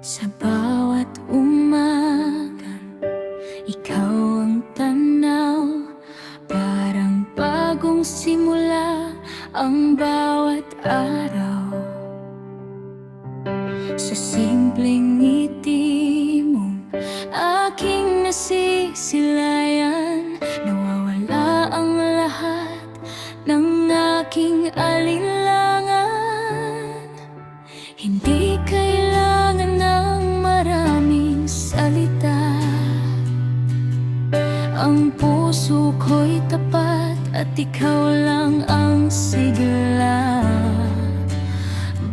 Sa bawat umaga, ikaw ang tanaw. Parang bagong simula ang bawat araw. Sa simpleng ngiti mo, aking nasisilayan. Nawawala ang lahat ng aking alinlangan. Hindi kailangan ng maraming salita. Ang puso ko'y tapat at ikaw lang ang sigla.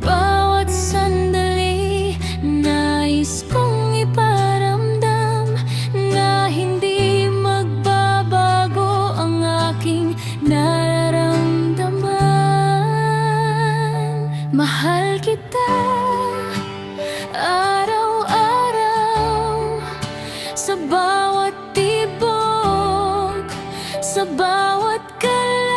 Bawat sandali, nais kong iparamdam na hindi magbabago ang aking nararamdaman. Mahal kita araw-araw, sa bawat tibok, sa bawat galaw.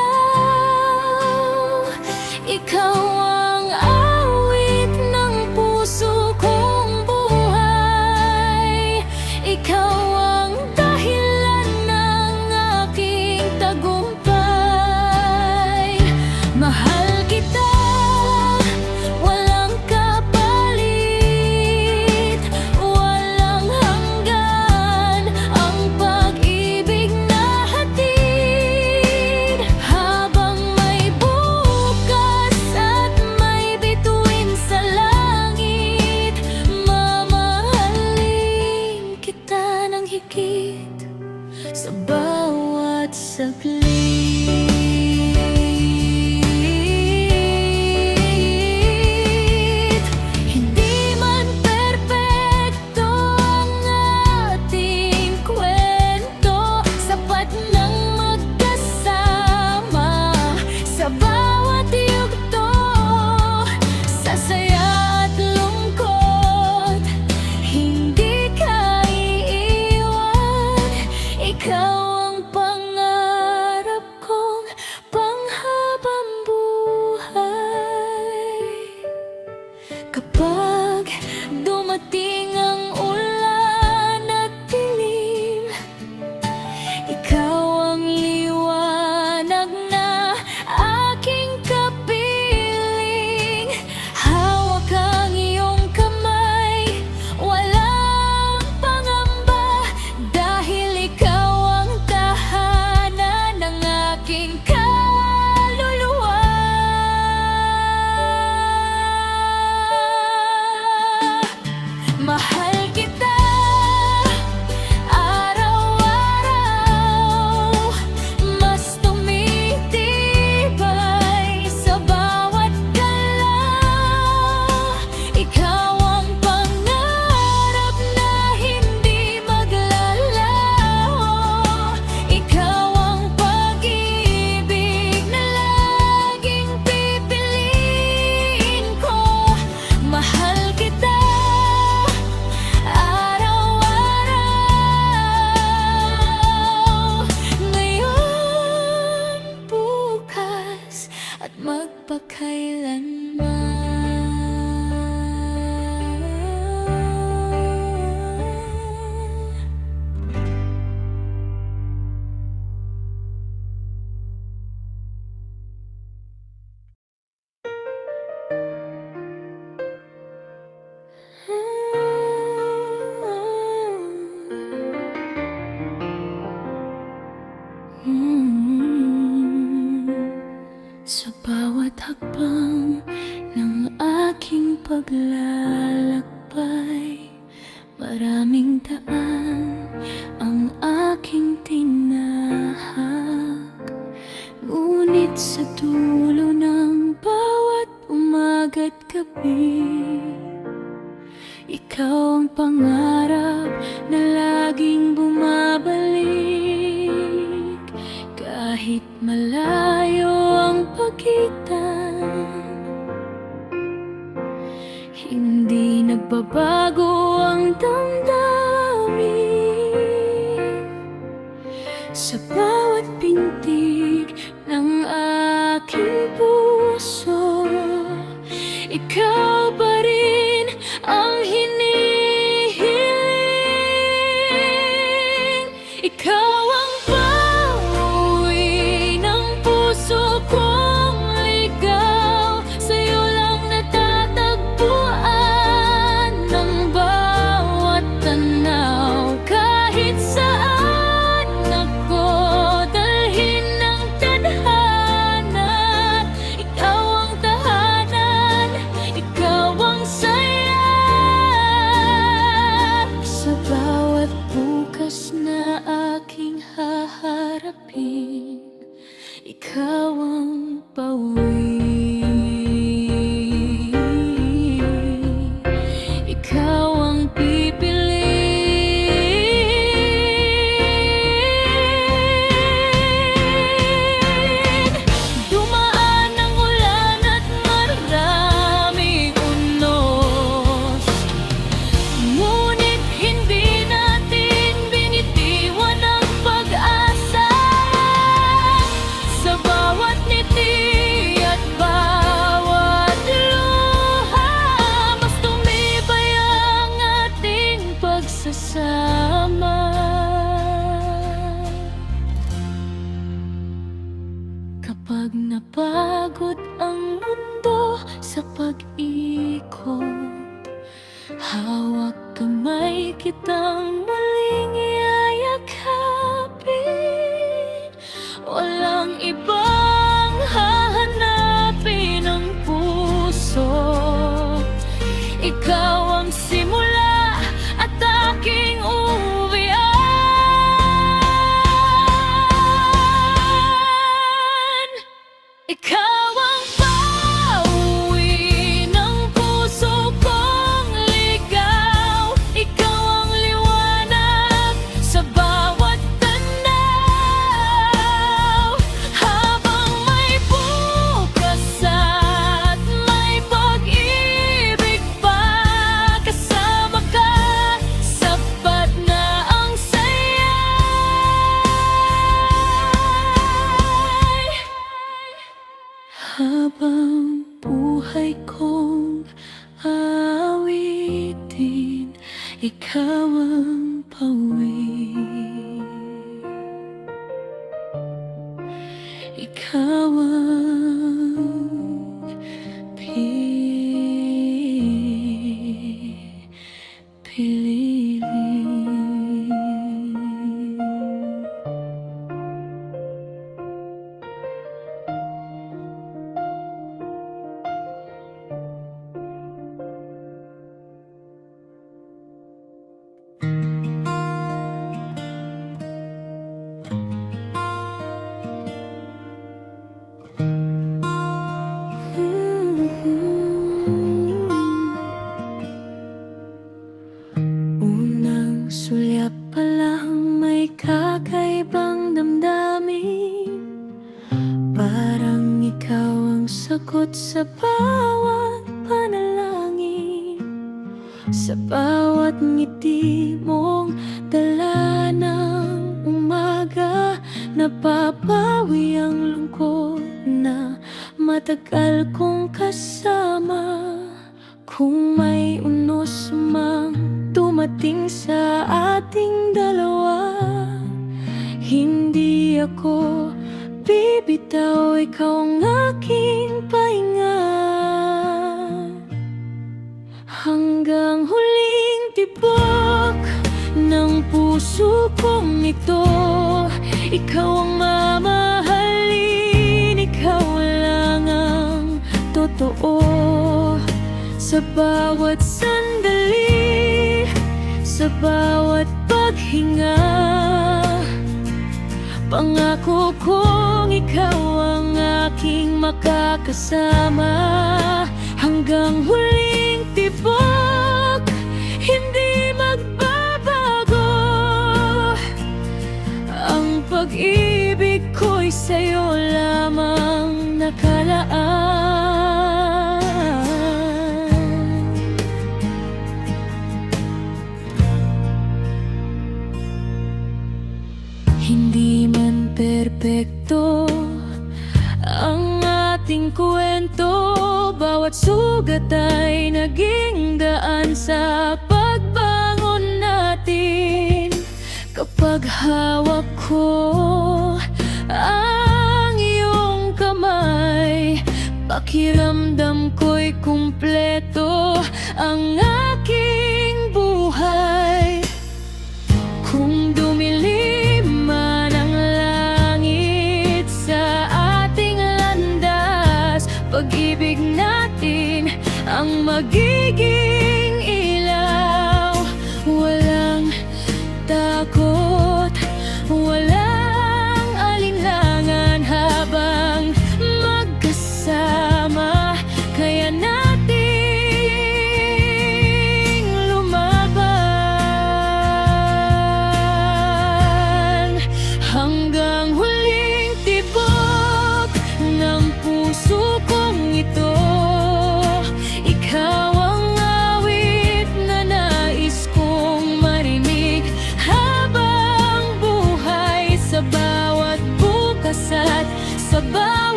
Ikaw ang awit ng puso kong buhay. Ikaw ang dahilan ng aking tagumpay. Mahal kita, walang kapalit, walang hanggan ang pag-ibig na hatid. Habang may bukas at may bituin sa langit, mamahalin kita ng higit sa bawat saglit. Hindi man perpekto ang ating kwento, sapat nang magkasama sa bawat yugto. Sa saya at lungkot, hindi ka iiwan. Ikaw ang pangarap kong panghabang buhay. Kapag dumating ang ulan at dilim, ikaw ang liwanag na aking kapiling. Hawak ang iyong kamay, walang pangamba, dahil ikaw ang tahanan ng aking kaluluwa. Mahal kita araw-araw, mas tumitibay sa bawat galaw. Ikaw ang pangarap na hindi maglalaho. Ikaw ang pag-ibig na laging pipiliin ko. Mahal kita araw-araw, ngayon, bukas at magpakailanman. Sa bawat hakbang ng aking paglalakbay, maraming daan ang aking tinahak. Ngunit sa dulo ng bawat umaga't gabi, ikaw ang pangarap na laging bumabalik. Kahit malayo ang pagitan, hindi nagbabago ang damdamin. Sa bawat pintig ng aking puso, ikaw pa rin ang hinihingi. yakapin, ikaw ang pauwi. Ikaw ang pipiliin. Dumaan ang ulan at maraming unos, ngunit hindi natin binitiwan ang pag-asa. Sa bawat ngiti at bawat luha, mas tumibay ang ating pagsasama. Kapag napagod ang mundo sa pag-ikot, hawak kamay kitang muling yayakapin. Walang ibang hahanapin ang puso, ikaw ang simula at aking uwian. Ikaw ang pauwi ng puso kong ligaw. Ikaw ang liwanag sa bawat tanaw. Habang may bukas at may pag-ibig pa, kasama ka, sapat na ang saya. Habang buhay kong aawitin, ikaw ang pauwi. Ikaw ang pipiliin. Unang sulyap pa lang may kakaibang damdamin, parang ikaw ang sagot sa bawat panalangin. Sa bawat ngiti mong dala ng umaga, napapawi ang lungkot na matagal kong kasama. Kung may unos mang dumating sa ating dalawa, hindi ako bibitaw, ikaw ang aking pahinga. Hanggang huling tibok ng puso kong ito, ikaw ang mamahalin, ikaw lang ang totoo. Sa bawat sandali, sa bawat paghinga, pangako kong ikaw ang aking makakasama. Hanggang huling tibok, hindi magbabago. Ang pag-ibig ko'y sa'yo lamang nakalaan. Hindi man perpekto ang ating kwento, bawat sugat ay naging daan sa pagbangon natin. Kapag hawak ko ang iyong kamay, pakiramdam ko'y kumpleto ang aking buhay. Kung dumilim man ang langit sa ating landas, pag-ibig natin ang magiging ilaw. Walang takot, walang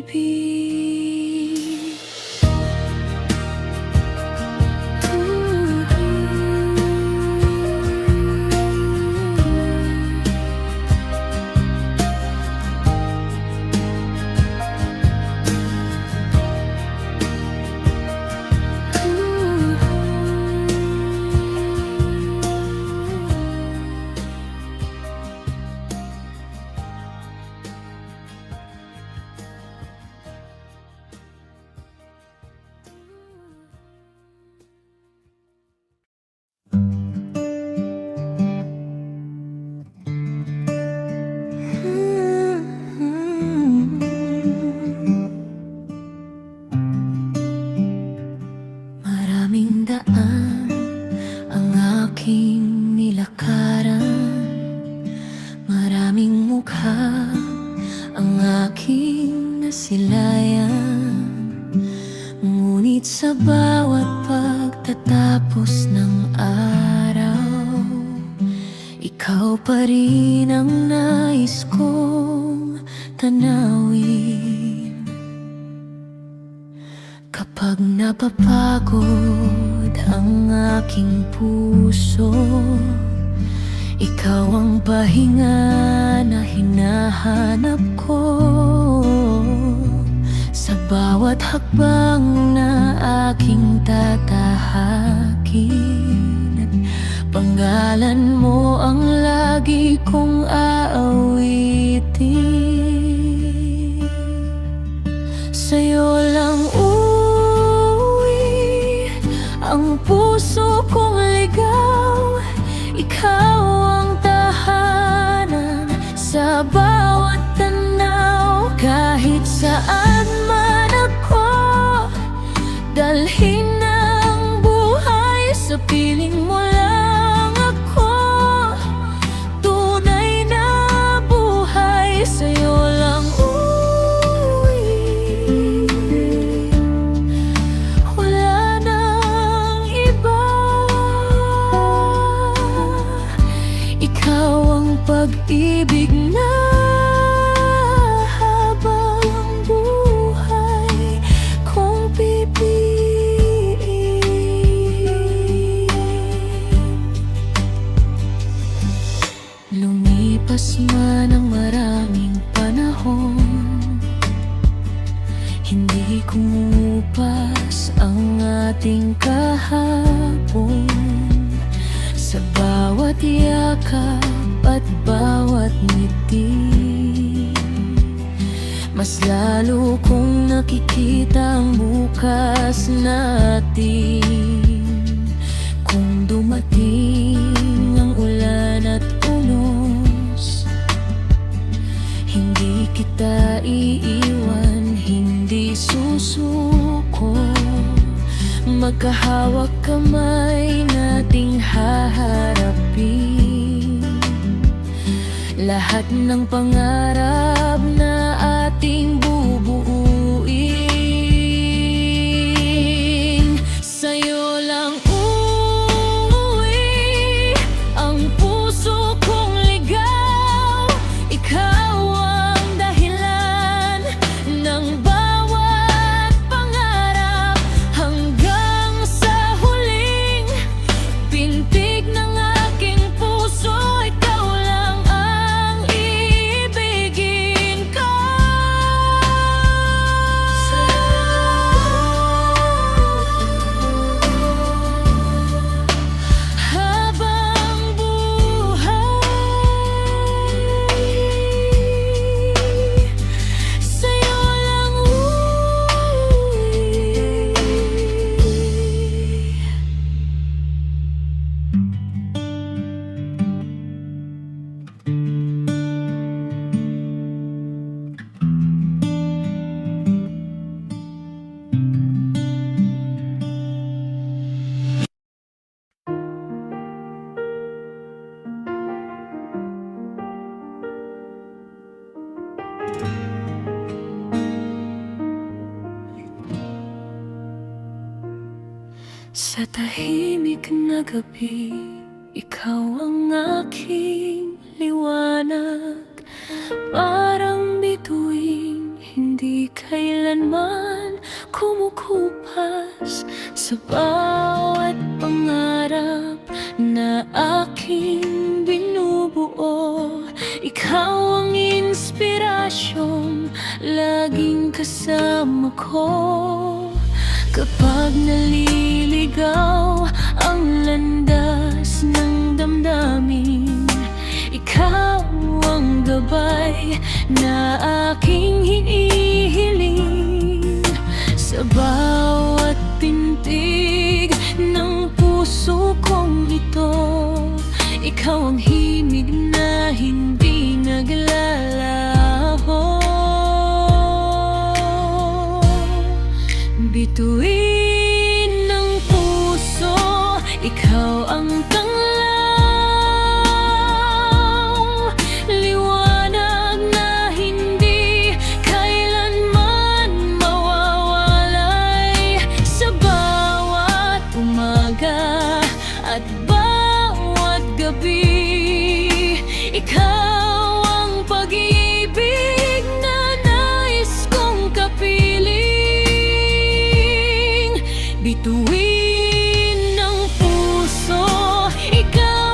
pag-ibig. Maraming daan ang aking nilakaran, maraming mukha ang aking nasilayan. Ngunit sa bawat pagtatapos ng araw, ikaw pa rin ang nais kong tanawin. Kapag napapagod ang aking puso, ikaw ang pahinga na hinahanap ko. Sa bawat hakbang na aking tatahakin, at pangalan mo ang lagi kong aawitin. Sa'yo lang ang puso kong ligaw, ikaw ang tahanan sa bawat tanaw. Kahit saan man ako, dalhin ang buhay, sa piling mo lang ako. Tunay na buhay, sa'yo lang pag-ibig na habang buhay kong pipiliin. Lumipas man ang maraming panahon, hindi kumupas ang ating kahapon. Sa bawat yakap at bawat ngiti, mas lalo kong nakikita ang bukas natin. Kung dumating ang ulan at unos, hindi kita iiwan, hindi susuko. Magkahawak kamay nating haharapin lahat ng pangarap na ating bubuuin. Sa'yo lang uuwi ang puso kong ligaw, ikaw ang dahilan ng bawat pangarap. Hanggang sa huling pintig ng aking puso, ikaw lang ang ibigin ko. Habang buhay, sa'yo lang sa tahimik na gabi, ikaw ang aking liwanag. Parang bituin, hindi kailanman kumukupas sa bawat pangarap na aking binubuo. Ikaw ang inspirasyong laging kasama ko kapag naliligaw ang landas ng damdamin. Ikaw ang gabay na aking hinihiling sa bawat pintig ng puso kong ito. Ikaw ang himig na hindi naglalaho. Bituin ng puso, ikaw ang tanglaw, liwanag na hindi kailanman mawawalay sa bawat umaga at bawat gabi. Ikaw ang pag-ibig na nais kong kapiling. Bituin ng puso, ikaw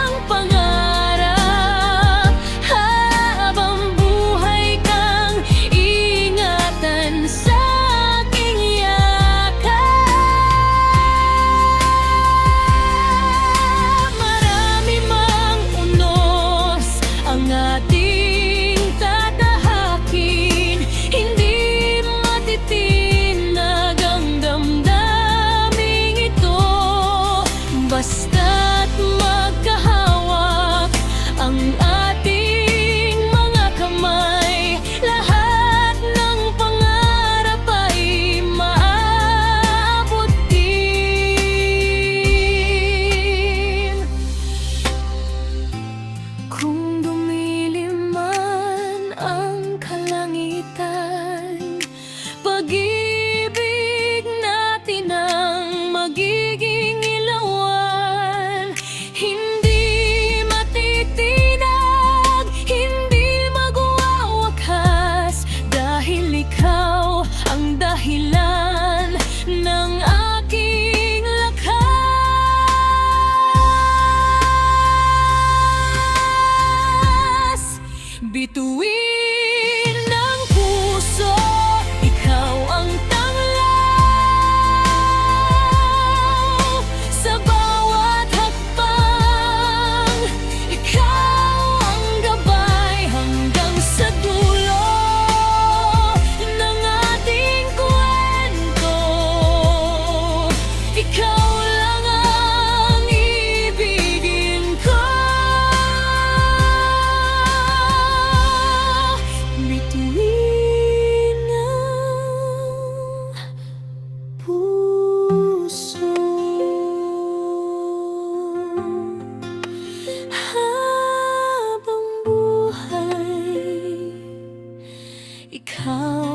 ang pangarap. Habang buhay kang ingatan sa aking yakap. Marami mang unos ang ating tatahakin, hindi matitinag ang damdaming ito. Basta't magkahawak ang ating mga kamay, lahat ng pangarap ay maaabot din. Kung dumilim man ang kalangitan, pag-ibig natin ang magiging ilawan. Hindi matitinag, hindi magwawakas, dahil ikaw ang dahilan ng aking lakas. Bituin ng puso, ikaw ang tanglaw sa bawat hakbang. Ikaw ang gabay hanggang sa dulo ng ating kwento. Ikaw lang ang ibigin ko. Bituin ng puso, habang buhay ikaw